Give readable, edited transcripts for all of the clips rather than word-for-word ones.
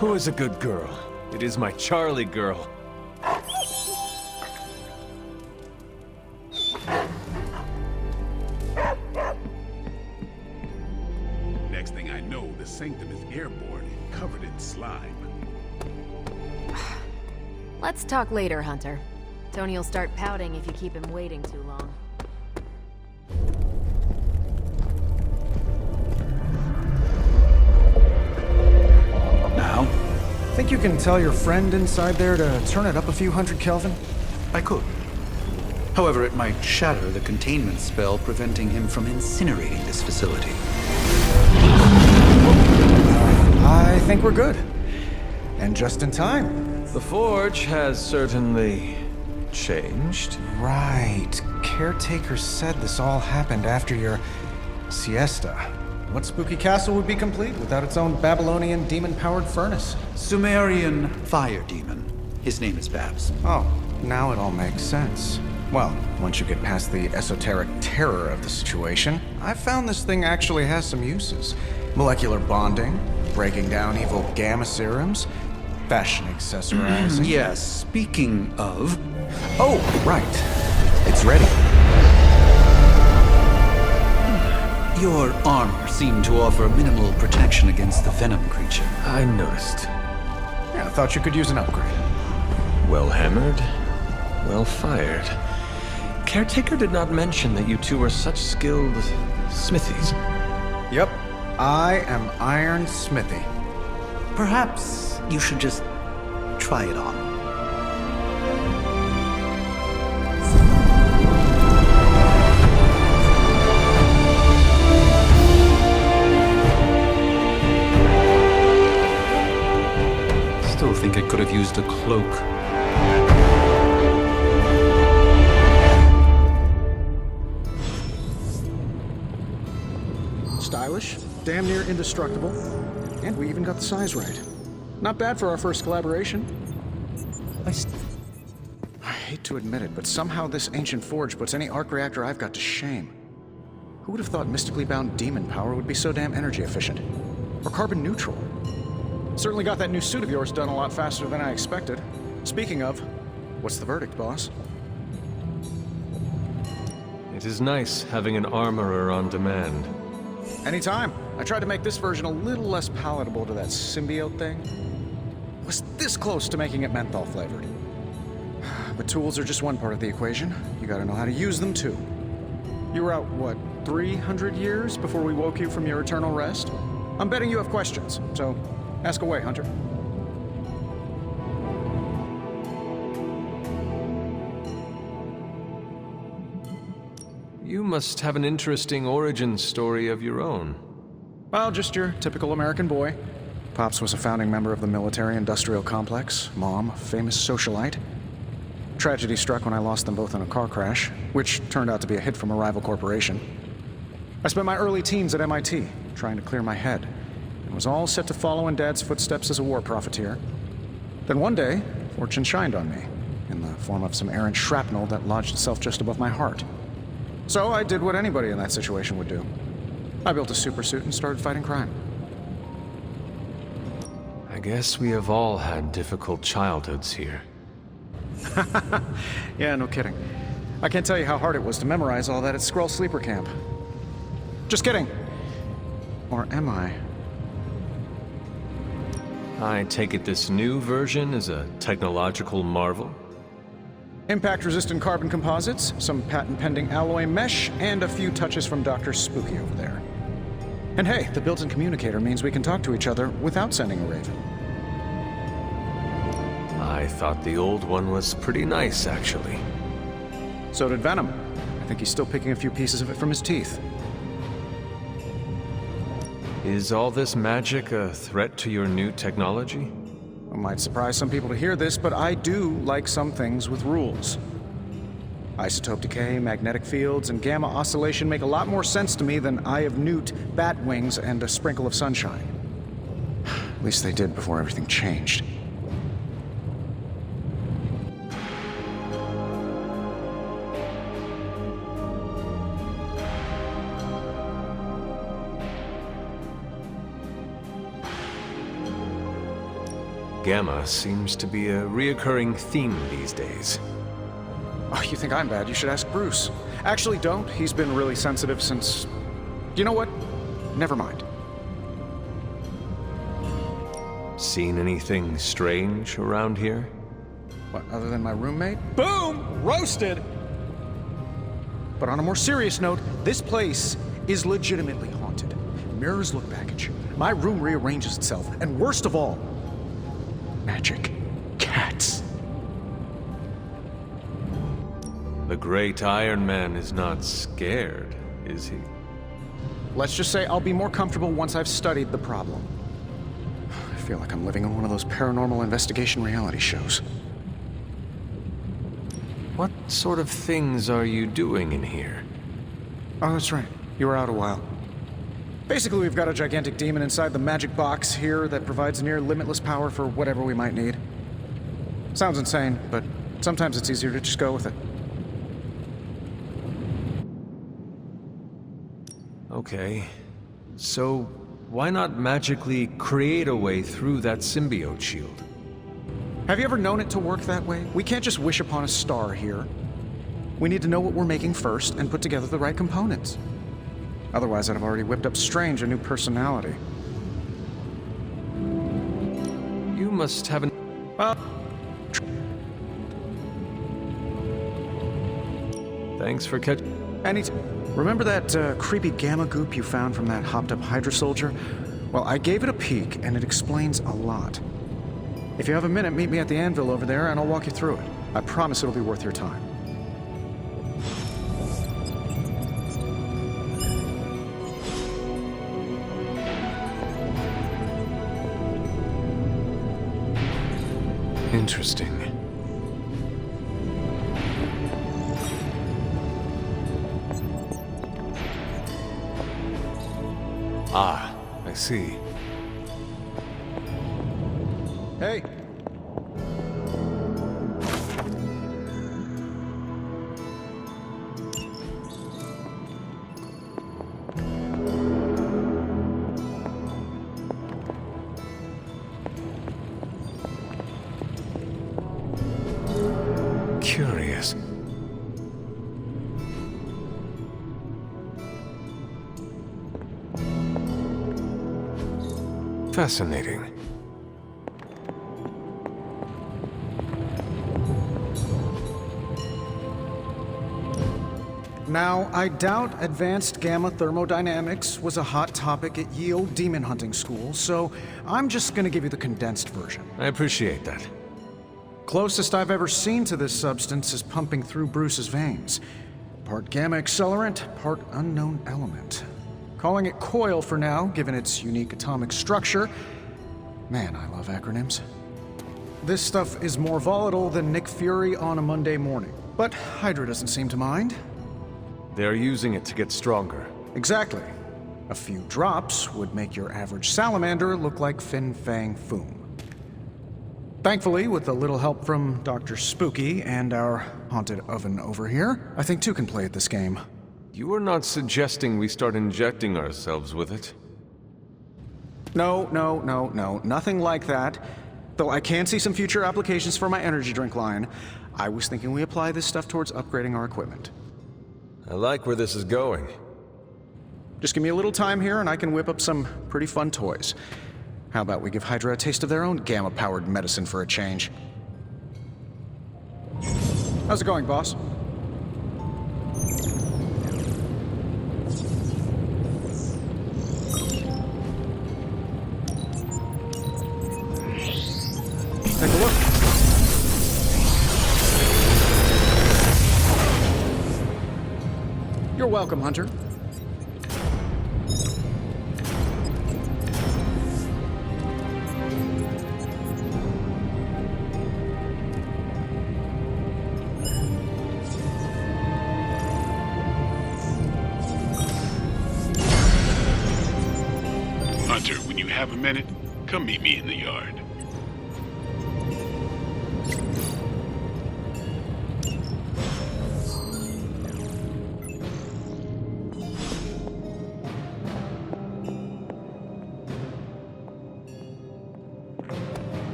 Who is a good girl? It is my Charlie girl. Next thing I know, the Sanctum is airborne and covered in slime. Let's talk later, Hunter. Tony'll start pouting if you keep him waiting too long. Now? Think you can tell your friend inside there to turn it up a few hundred Kelvin? I could. However, it might shatter the containment spell preventing him from incinerating this facility. I think we're good. And just in time. The Forge has certainly changed. Right. Caretaker said this all happened after your siesta. What spooky castle would be complete without its own Babylonian demon-powered furnace? Sumerian fire demon. His name is Babs. Oh, now it all makes sense. Well, once you get past the esoteric terror of the situation, I've found this thing actually has some uses. Molecular bonding, breaking down evil gamma serums, fashion accessorizing. Yes, speaking of... Oh, right. It's ready. Your armor seemed to offer minimal protection against the venom creature. I noticed. Yeah, I thought you could use an upgrade. Well hammered, well fired. Caretaker did not mention that you two were such skilled smithies. Yep, I am Iron Smithy. Perhaps you should just try it on. Still think I could have used a cloak. Stylish, damn near indestructible, and we even got the size right. Not bad for our first collaboration. I hate to admit it, but somehow this ancient forge puts any arc reactor I've got to shame. Who would have thought mystically bound demon power would be so damn energy efficient? Or carbon neutral? Certainly got that new suit of yours done a lot faster than I expected. Speaking of, what's the verdict, boss? It is nice having an armorer on demand. Anytime. I tried to make this version a little less palatable to that symbiote thing. Was this close to making it menthol flavored. But tools are just one part of the equation. You gotta know how to use them too. You were out, what, 300 years before we woke you from your eternal rest? I'm betting you have questions, so ask away, Hunter. You must have an interesting origin story of your own. Well, just your typical American boy. Pops was a founding member of the military-industrial complex. Mom, a famous socialite. Tragedy struck when I lost them both in a car crash, which turned out to be a hit from a rival corporation. I spent my early teens at MIT, trying to clear my head, and was all set to follow in Dad's footsteps as a war profiteer. Then one day, fortune shined on me, in the form of some errant shrapnel that lodged itself just above my heart. So I did what anybody in that situation would do. I built a supersuit and started fighting crime. I guess we have all had difficult childhoods here. Yeah, no kidding. I can't tell you how hard it was to memorize all that at Skrull Sleeper Camp. Just kidding. Or am I? I take it this new version is a technological marvel? Impact-resistant carbon composites, some patent-pending alloy mesh, and a few touches from Dr. Spooky over there. And hey, the built-in communicator means we can talk to each other without sending a raven. I thought the old one was pretty nice, actually. So did Venom. I think he's still picking a few pieces of it from his teeth. Is all this magic a threat to your new technology? It might surprise some people to hear this, but I do like some things with rules. Isotope decay, magnetic fields, and gamma oscillation make a lot more sense to me than Eye of Newt, bat wings, and a sprinkle of sunshine. At least they did before everything changed. Gamma seems to be a reoccurring theme these days. Oh, you think I'm bad? You should ask Bruce. Actually, don't. He's been really sensitive since... You know what? Never mind. Seen anything strange around here? What, other than my roommate? Boom! Roasted! But on a more serious note, this place is legitimately haunted. Mirrors look back at you. My room rearranges itself. And worst of all, magic cats. The great Iron Man is not scared, is he? Let's just say I'll be more comfortable once I've studied the problem. I feel like I'm living in one of those paranormal investigation reality shows. What sort of things are you doing in here? Oh, that's right. You were out a while. Basically, we've got a gigantic demon inside the magic box here that provides near limitless power for whatever we might need. Sounds insane, but sometimes it's easier to just go with it. Okay. So, why not magically create a way through that symbiote shield? Have you ever known it to work that way? We can't just wish upon a star here. We need to know what we're making first and put together the right components. Otherwise, I'd have already whipped up Strange a new personality. You must have an... Thanks for catching... Remember that creepy gamma goop you found from that hopped-up Hydra soldier? Well, I gave it a peek, and it explains a lot. If you have a minute, meet me at the anvil over there, and I'll walk you through it. I promise it'll be worth your time. Interesting. Ah, I see. Hey! Curious. Fascinating. Now, I doubt advanced gamma thermodynamics was a hot topic at ye old demon hunting school, so I'm just gonna give you the condensed version. I appreciate that. Closest I've ever seen to this substance is pumping through Bruce's veins. Part gamma accelerant, part unknown element. Calling it coil for now, given its unique atomic structure. Man, I love acronyms. This stuff is more volatile than Nick Fury on a Monday morning. But Hydra doesn't seem to mind. They're using it to get stronger. Exactly. A few drops would make your average salamander look like Fin Fang Foom. Thankfully, with a little help from Dr. Spooky and our haunted oven over here, I think two can play at this game. You are not suggesting we start injecting ourselves with it? No, nothing like that. Though I can see some future applications for my energy drink line. I was thinking we apply this stuff towards upgrading our equipment. I like where this is going. Just give me a little time here and I can whip up some pretty fun toys. How about we give Hydra a taste of their own gamma-powered medicine for a change? How's it going, boss? Take a look. You're welcome, Hunter. Hunter, when you have a minute, come meet me in the yard.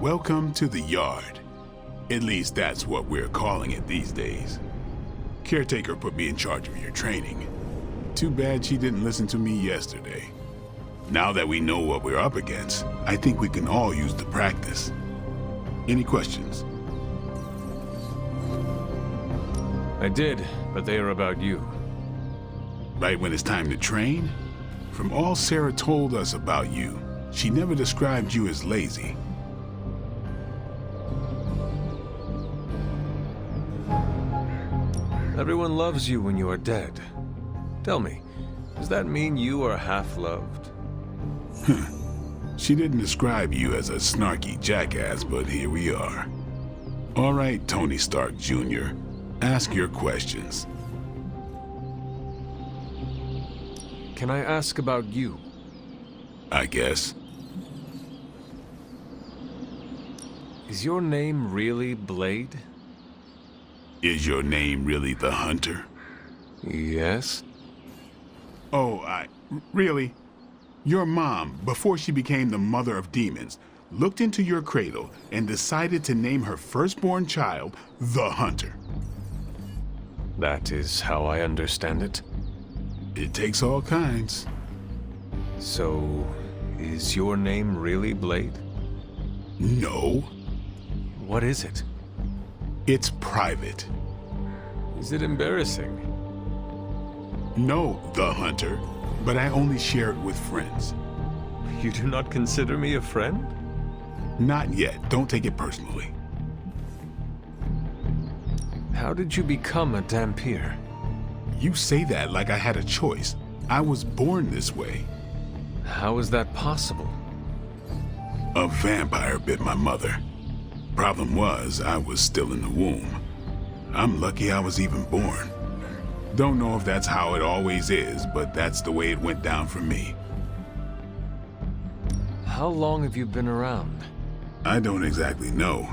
Welcome to the yard. At least that's what we're calling it these days. Caretaker put me in charge of your training. Too bad she didn't listen to me yesterday. Now that we know what we're up against, I think we can all use the practice. Any questions? I did, but they are about you. Right when it's time to train? From all Sarah told us about you, she never described you as lazy. Everyone loves you when you are dead. Tell me, does that mean you are half-loved? She didn't describe you as a snarky jackass, but here we are. All right, Tony Stark Jr., ask your questions. Can I ask about you? I guess. Is your name really Blade? Is your name really the Hunter? Yes. Oh, really? Your mom, before she became the mother of demons, looked into your cradle and decided to name her firstborn child the Hunter. That is how I understand it. It takes all kinds. So, is your name really Blade? No, What is it? it's private. Is it embarrassing? No, the Hunter, but I only share it with friends. You do not consider me a friend? Not yet, don't take it personally. How did you become a Dampier? You say that like I had a choice. I was born this way. How is that possible? A vampire bit my mother. Problem was, I was still in the womb. I'm lucky I was even born. Don't know if that's how it always is, but that's the way it went down for me. How long have you been around? I don't exactly know.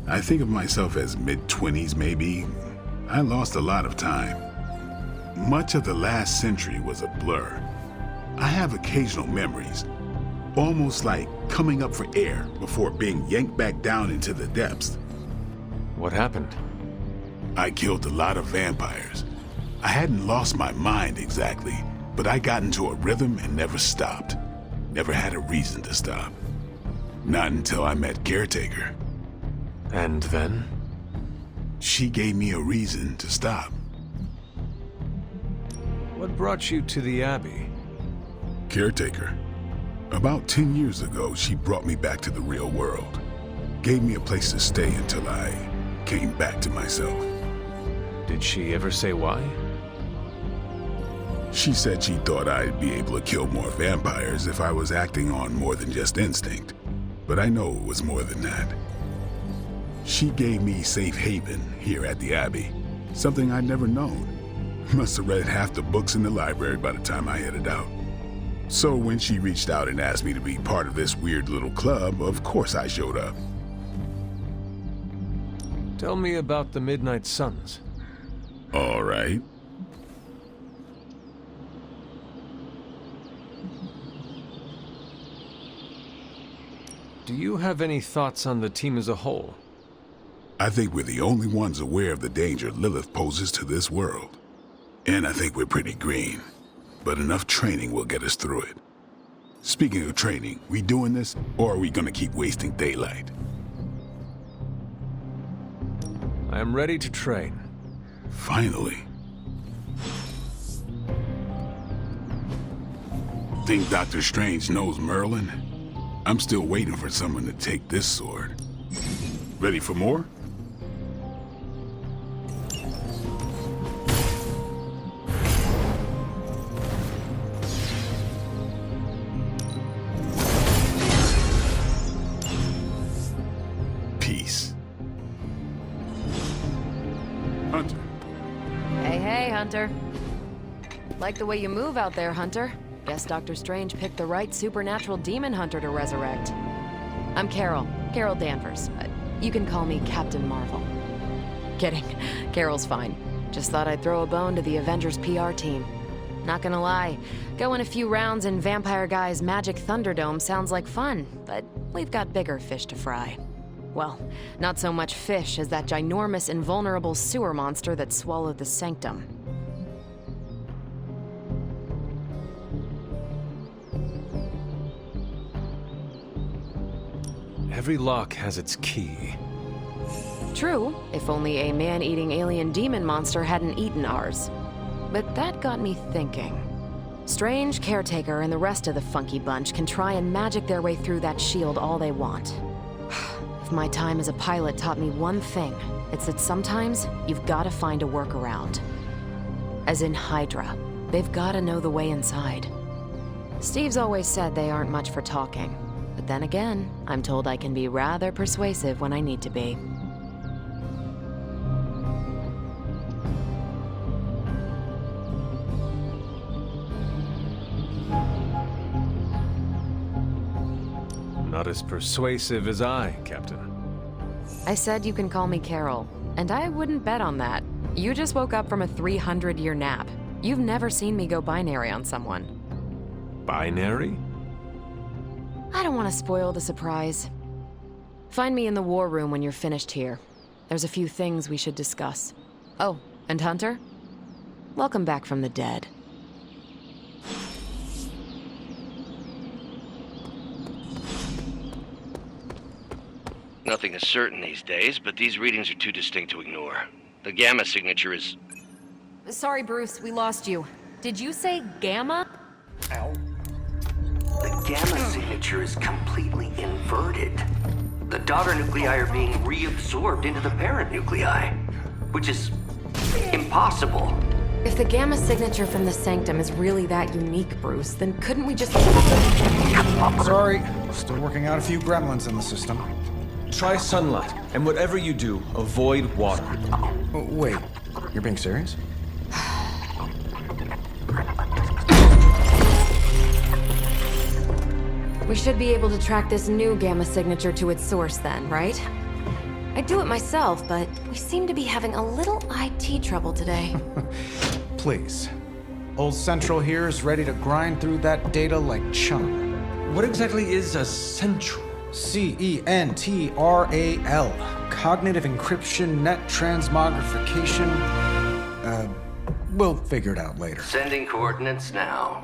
I think of myself as mid-20s maybe. I lost a lot of time. Much of the last century was a blur. I have occasional memories, almost like coming up for air before being yanked back down into the depths. What happened? I killed a lot of vampires. I hadn't lost my mind exactly, but I got into a rhythm and never stopped. Never had a reason to stop. Not until I met Caretaker. And then? She gave me a reason to stop. What brought you to the Abbey? Caretaker. About 10 years ago, she brought me back to the real world. Gave me a place to stay until I came back to myself. Did she ever say why? She said she thought I'd be able to kill more vampires if I was acting on more than just instinct. But I know it was more than that. She gave me safe haven here at the Abbey. Something I'd never known. Must have read half the books in the library by the time I headed out. So when she reached out and asked me to be part of this weird little club, of course I showed up. Tell me about the Midnight Suns. All right. Do you have any thoughts on the team as a whole? I think we're the only ones aware of the danger Lilith poses to this world. And I think we're pretty green. But enough training will get us through it. Speaking of training, we doing this, or are we gonna keep wasting daylight? I am ready to train. Finally. Think Dr. Strange knows Merlin? I'm still waiting for someone to take this sword. Ready for more? Peace. Hunter. Hey, Hunter. Like the way you move out there, Hunter. Guess Dr. Strange picked the right supernatural demon hunter to resurrect. I'm Carol Danvers. You can call me Captain Marvel. Kidding. Carol's fine. Just thought I'd throw a bone to the Avengers PR team. Not gonna lie, going a few rounds in Vampire Guy's Magic Thunderdome sounds like fun, but we've got bigger fish to fry. Well, not so much fish as that ginormous, invulnerable sewer monster that swallowed the sanctum. Every lock has its key. True, if only a man-eating alien demon monster hadn't eaten ours. But that got me thinking. Strange, Caretaker, and the rest of the funky bunch can try and magic their way through that shield all they want. If my time as a pilot taught me one thing, it's that sometimes you've got to find a workaround. As in Hydra, they've got to know the way inside. Steve's always said they aren't much for talking. But then again, I'm told I can be rather persuasive when I need to be. Not as persuasive as I, Captain. I said you can call me Carol, and I wouldn't bet on that. You just woke up from a 300-year nap. You've never seen me go binary on someone. Binary? I don't want to spoil the surprise. Find me in the war room when you're finished here. There's a few things we should discuss. Oh, and Hunter? Welcome back from the dead. Nothing is certain these days, but these readings are too distinct to ignore. The gamma signature is... Sorry, Bruce, we lost you. Did you say gamma? The gamma signature is completely inverted. The daughter nuclei are being reabsorbed into the parent nuclei, which is impossible. If the gamma signature from the sanctum is really that unique, Bruce, then couldn't we just... Sorry, still working out a few gremlins in the system. Try sunlight, and whatever you do, avoid water. Oh, wait, you're being serious? We should be able to track this new gamma signature to its source then, right? I'd do it myself, but we seem to be having a little IT trouble today. Please. Old Central here is ready to grind through that data like chum. What exactly is a central? CENTRAL. Cognitive encryption, net transmogrification. We'll figure it out later. Sending coordinates now.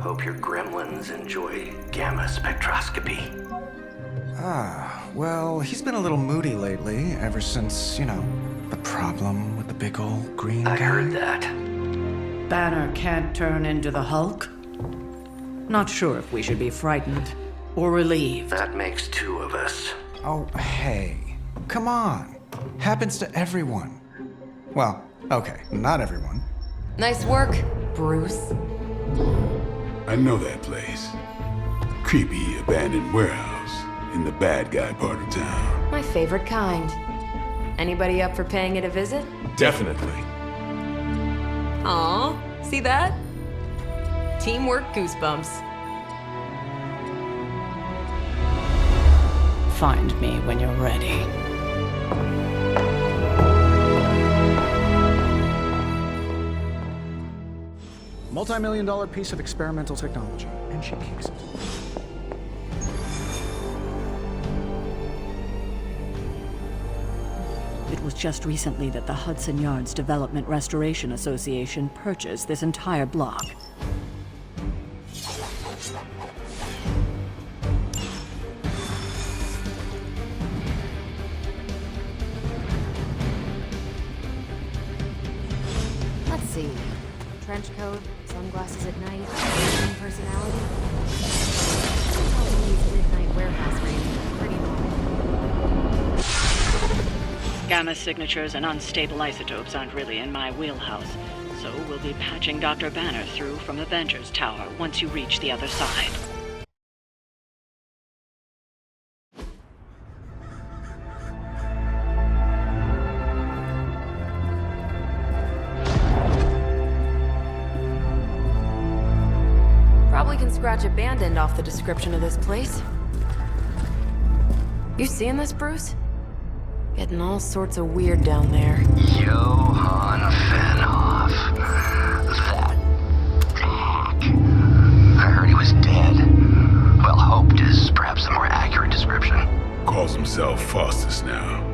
Hope your gremlins enjoy gamma spectroscopy. Well, he's been a little moody lately, ever since, the problem with the big old green guy. I heard that. Banner can't turn into the Hulk? Not sure if we should be frightened or relieved. That makes two of us. Oh, hey. Come on. Happens to everyone. Well, okay, not everyone. Nice work, Bruce. I know that place. Creepy abandoned warehouse in the bad guy part of town. My favorite kind. Anybody up for paying it a visit? Definitely. Aw, see that? Teamwork goosebumps. Find me when you're ready. Multi-million-dollar piece of experimental technology, and she kicks it. It was just recently that the Hudson Yards Development Restoration Association purchased this entire block. Let's see. Trench coat, sunglasses at night, Asian personality. Probably these midnight warehouse raids are pretty normal. Gamma signatures and unstable isotopes aren't really in my wheelhouse, so we'll be patching Dr. Banner through from Avengers Tower once you reach the other side. Probably can scratch abandoned off the description of this place. You seeing this, Bruce? Getting all sorts of weird down there. Johann Fenhoff. That hack. I heard he was dead. Well, hoped is perhaps the more accurate description. calls himself Faustus now.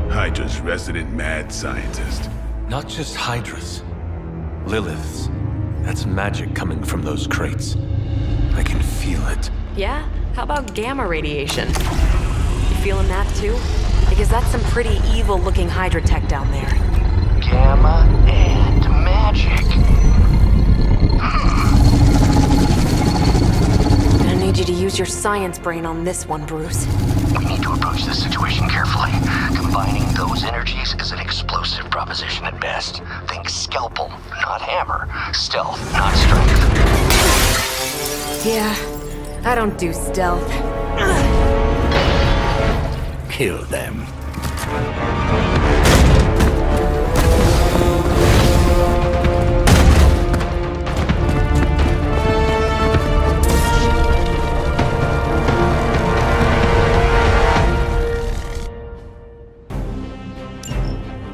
Hydra's resident mad scientist. Not just Hydras. Liliths. That's magic coming from those crates. I can feel it. Yeah? How about gamma radiation? You feeling that too? Because that's some pretty evil-looking Hydra tech down there. Gamma and magic. Gonna need you to use your science brain on this one, Bruce. We need to approach this situation carefully. Combining those energies is an explosive proposition at best. Think scalpel, not hammer. Stealth, not strength. Yeah, I don't do stealth. Kill them.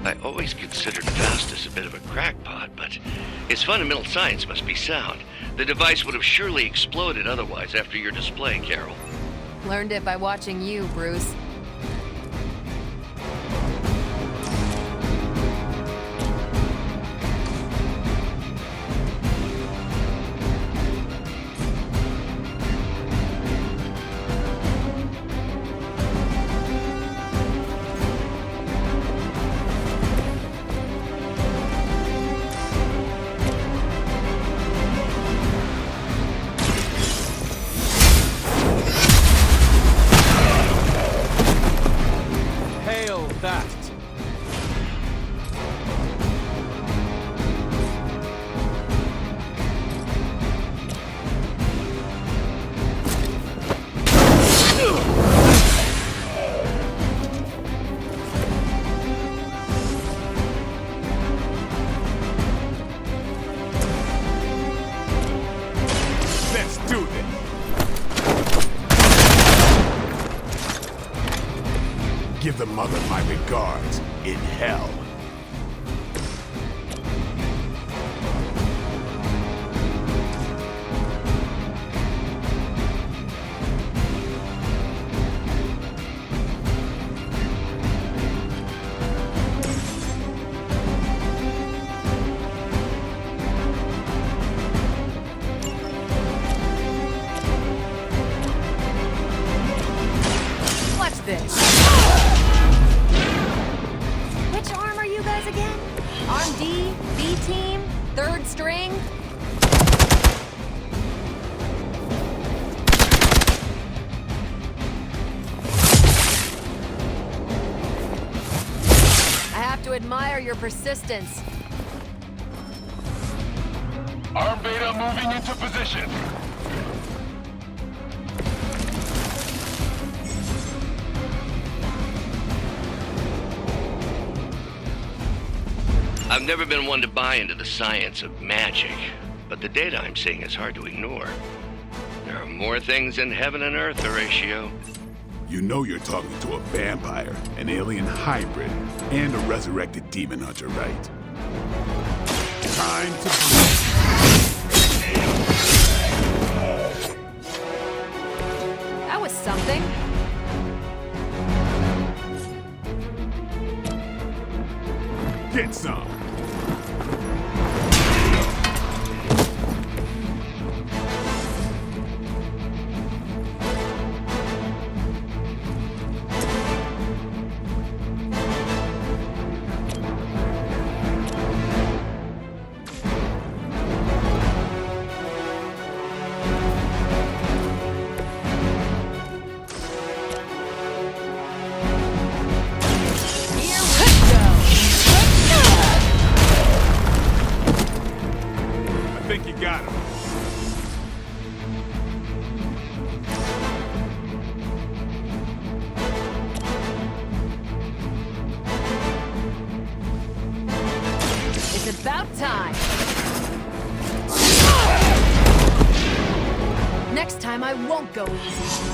I always considered Faustus a bit of a crackpot, but his fundamental science must be sound. The device would have surely exploded otherwise after your display, Carol. Learned it by watching you, Bruce. Give the mother my regards in hell. Watch this. Which arm are you guys again? Arm D, B team, third string? I have to admire your persistence. Arm Beta moving into position. I've never been one to buy into the science of magic, but the data I'm seeing is hard to ignore. There are more things in heaven and earth, Horatio. You know you're talking to a vampire, an alien hybrid, and a resurrected demon hunter, right? Time to That was something. get some. I think you got him. It's about time. Next time I won't go easy.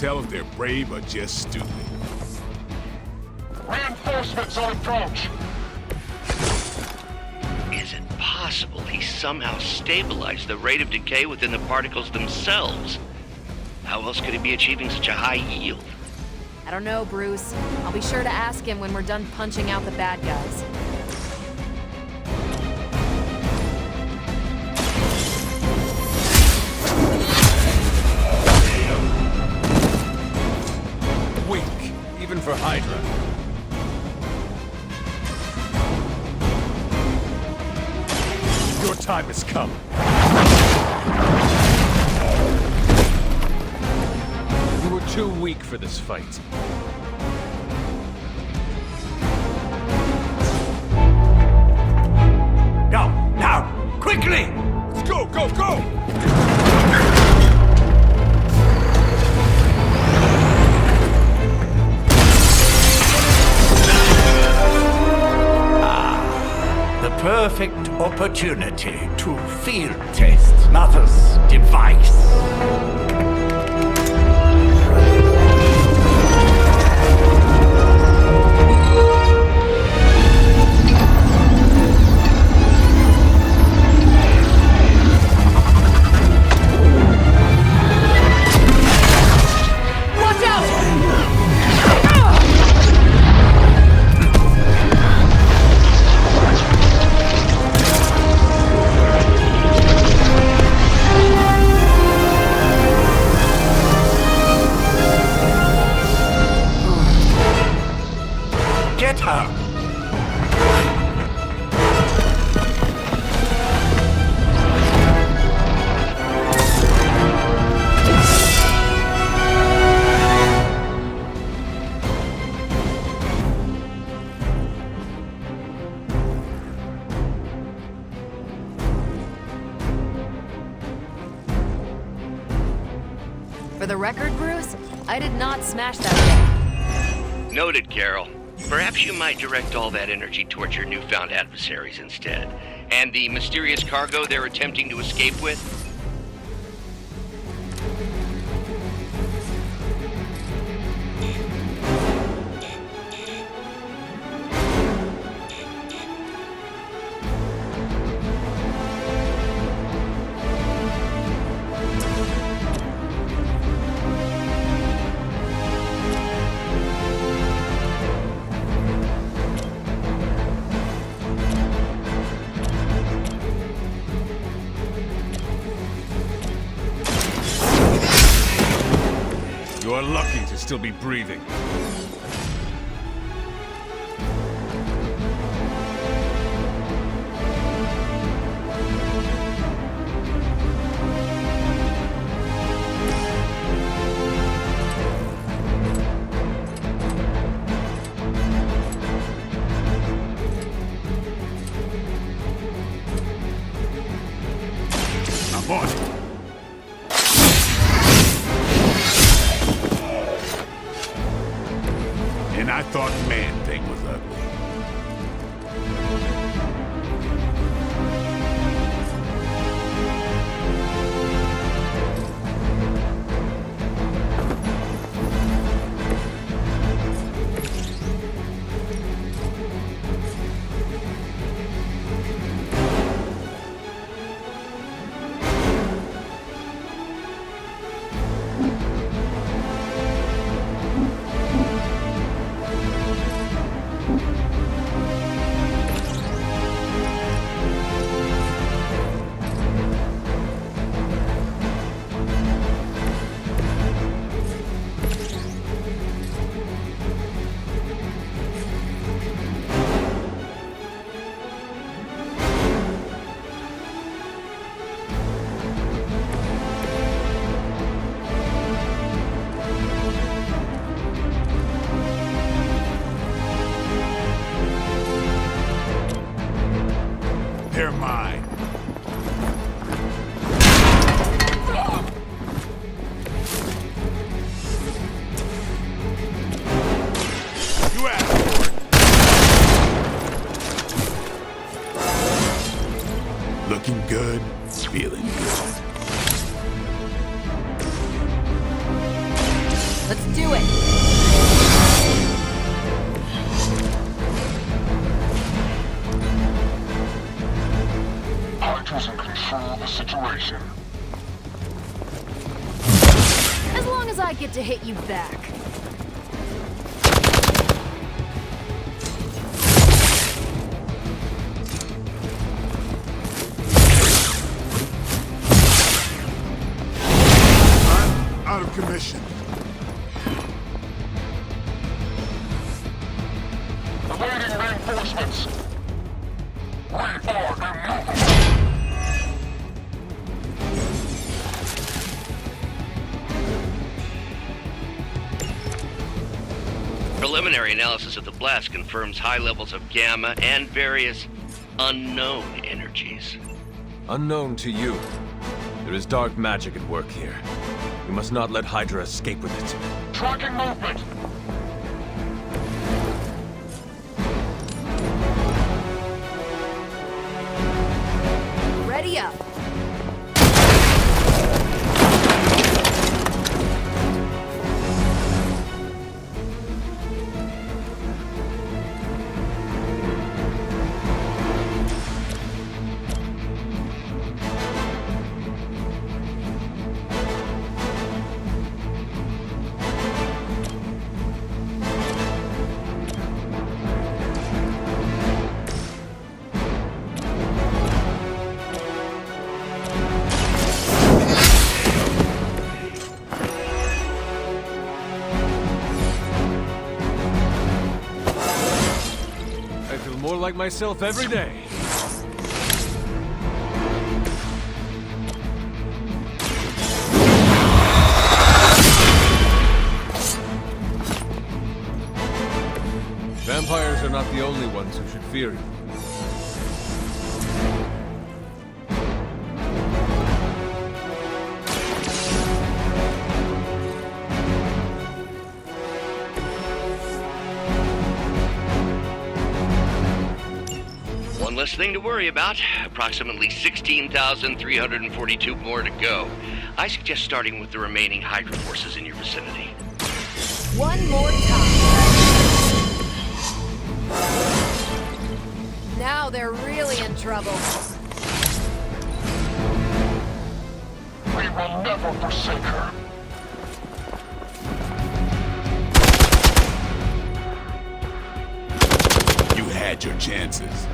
tell if they're brave or just stupid. Reinforcements on approach. Is it possible he somehow stabilized the rate of decay within the particles themselves? How else could he be achieving such a high yield? I don't know, Bruce. I'll be sure to ask him when we're done punching out the bad guys. Weak, even for Hydra. Your time has come. You were too weak for this fight. Go! Now! Quickly! Let's go, go, go! The perfect opportunity to field test Mother's device. Watch out! Get her! For the record, Bruce, I did not smash that thing. Noted, Carol. Perhaps you might direct all that energy towards your newfound adversaries instead. And the mysterious cargo they're attempting to escape with? You are lucky to still be breathing. I'm on it. And I thought Man-Thing was ugly. They're mine. You asked for it. Looking good, feeling good. do it! Hydra's in control of the situation. As long as I get to hit you back. Out of commission. Awaiting reinforcements. We are immovable. Preliminary analysis of the blast confirms high levels of gamma and various unknown energies. Unknown to you. There is dark magic at work here. We must not let Hydra escape with it. Tracking movement. Ready up. More like myself every day. Vampires are not the only ones who should fear you. One less thing to worry about. Approximately 16,342 more to go. I suggest starting with the remaining Hydra forces in your vicinity. One more time. Now they're really in trouble. We will never forsake her. You had your chances.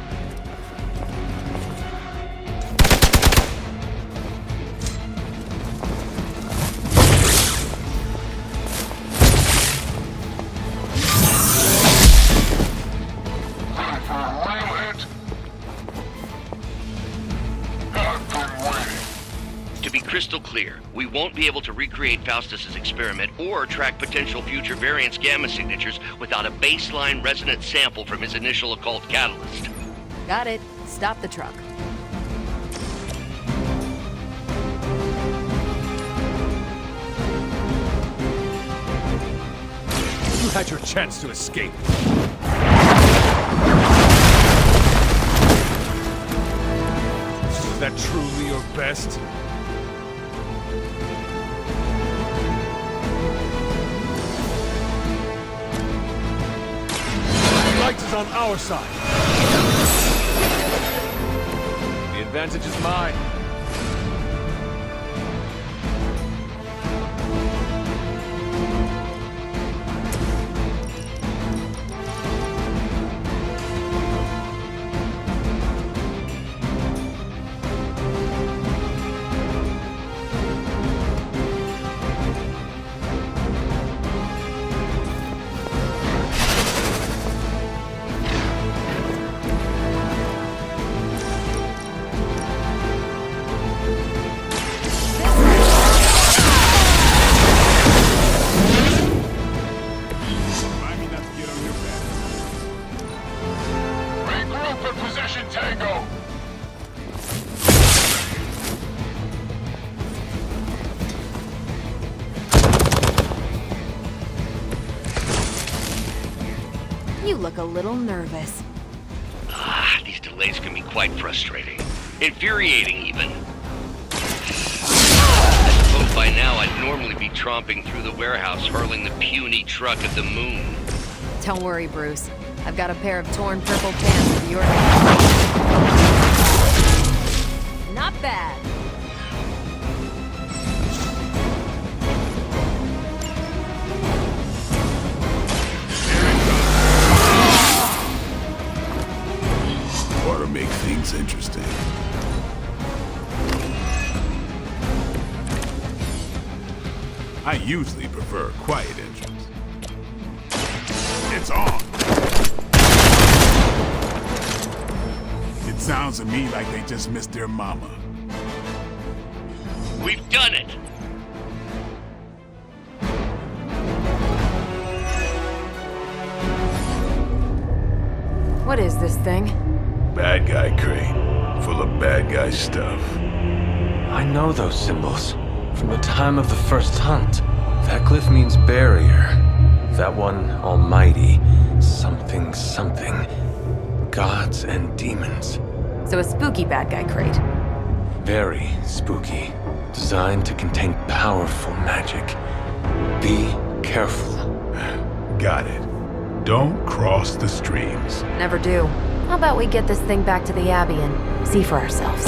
Crystal clear. We won't be able to recreate Faustus's experiment or track potential future variants' gamma signatures without a baseline resonant sample from his initial occult catalyst. Got it. Stop the truck. You had your chance to escape. Is that truly your best? Light is on our side. The advantage is mine. You look a little nervous. These delays can be quite frustrating. Infuriating, even. I suppose By now, I'd normally be tromping through the warehouse, hurling the puny truck at the moon. Don't worry, Bruce. I've got a pair of torn purple pants with your name. Not bad. Ought to make things interesting. I usually prefer quiet entrance. It's on! It sounds to me like they just missed their mama. We've done it! What is this thing? Bad guy crate, full of bad guy stuff. I know those symbols from the time of the first hunt. That glyph means barrier. That one, almighty. Something, something. Gods and demons. So a spooky bad guy crate. Very spooky. Designed to contain powerful magic. Be careful. Got it. Don't cross the streams. Never do. How about we get this thing back to the Abbey and see for ourselves?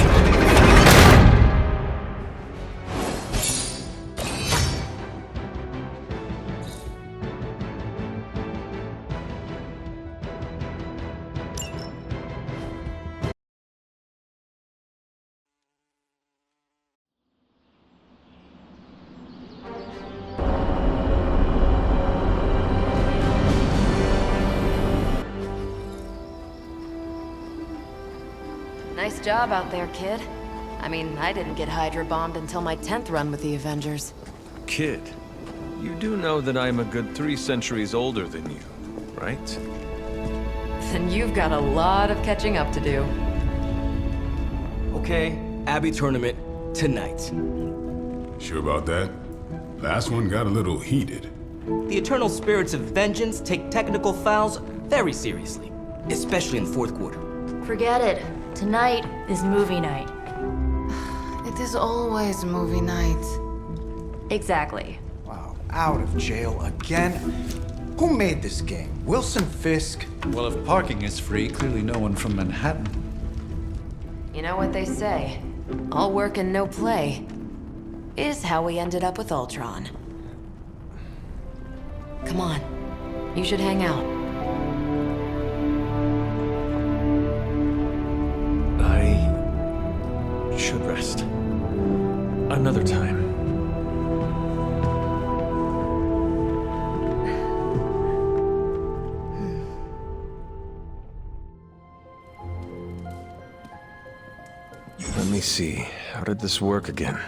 Nice job out there, kid. I mean, I didn't get Hydra bombed until my 10th run with the Avengers. Kid, you do know that I'm a good 3 centuries older than you, right? Then you've got a lot of catching up to do. Okay, Abbey tournament tonight. Sure about that? Last one got a little heated. The eternal spirits of vengeance take technical fouls very seriously, especially in the fourth quarter. Forget it. Tonight is movie night. It is always movie night. Exactly. Wow, out of jail again? Who made this game? Wilson Fisk? Well, if parking is free, clearly no one from Manhattan. You know what they say? All work and no play is how we ended up with Ultron. Come on. You should hang out. I should rest. Another time. Let me see. How did this work again?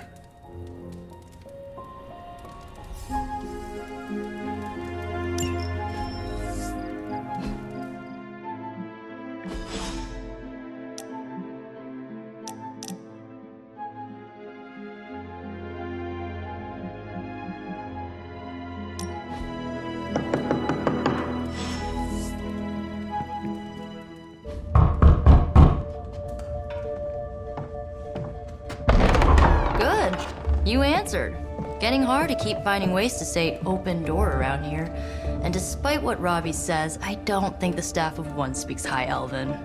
You answered. Getting hard to keep finding ways to say open door around here. And despite what Robbie says, I don't think the staff of one speaks High Elven.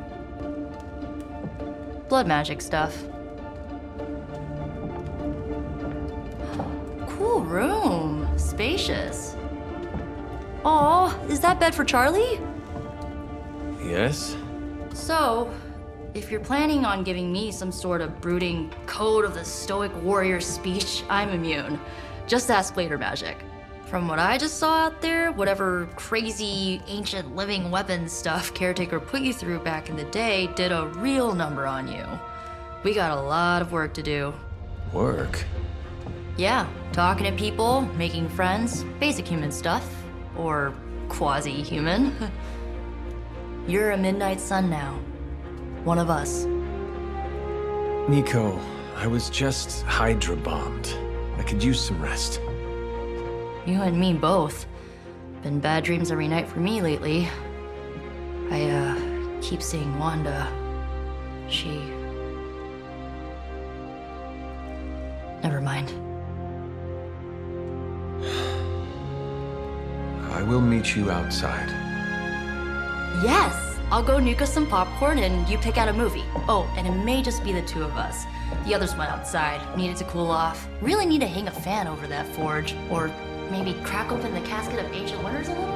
Blood magic stuff. Cool room. Spacious. Aw, is that bed for Charlie? Yes? So, if you're planning on giving me some sort of brooding code of the stoic warrior speech, I'm immune. Just ask later, Magic. From what I just saw out there, whatever crazy ancient living weapons stuff Caretaker put you through back in the day did a real number on you. We got a lot of work to do. Work? Yeah, talking to people, making friends, basic human stuff. Or quasi-human. You're a Midnight Sun now. One of us. Nico, I was just Hydra bombed. I could use some rest. You and me both. Been bad dreams every night for me lately. I, keep seeing Wanda. She... Never mind. will meet you outside. Yes! I'll go nuke us some popcorn and you pick out a movie. Oh, and it may just be the two of us. The others went outside, needed to cool off. Really need to hang a fan over that forge. Or maybe crack open the casket of Ancient Wonders a little?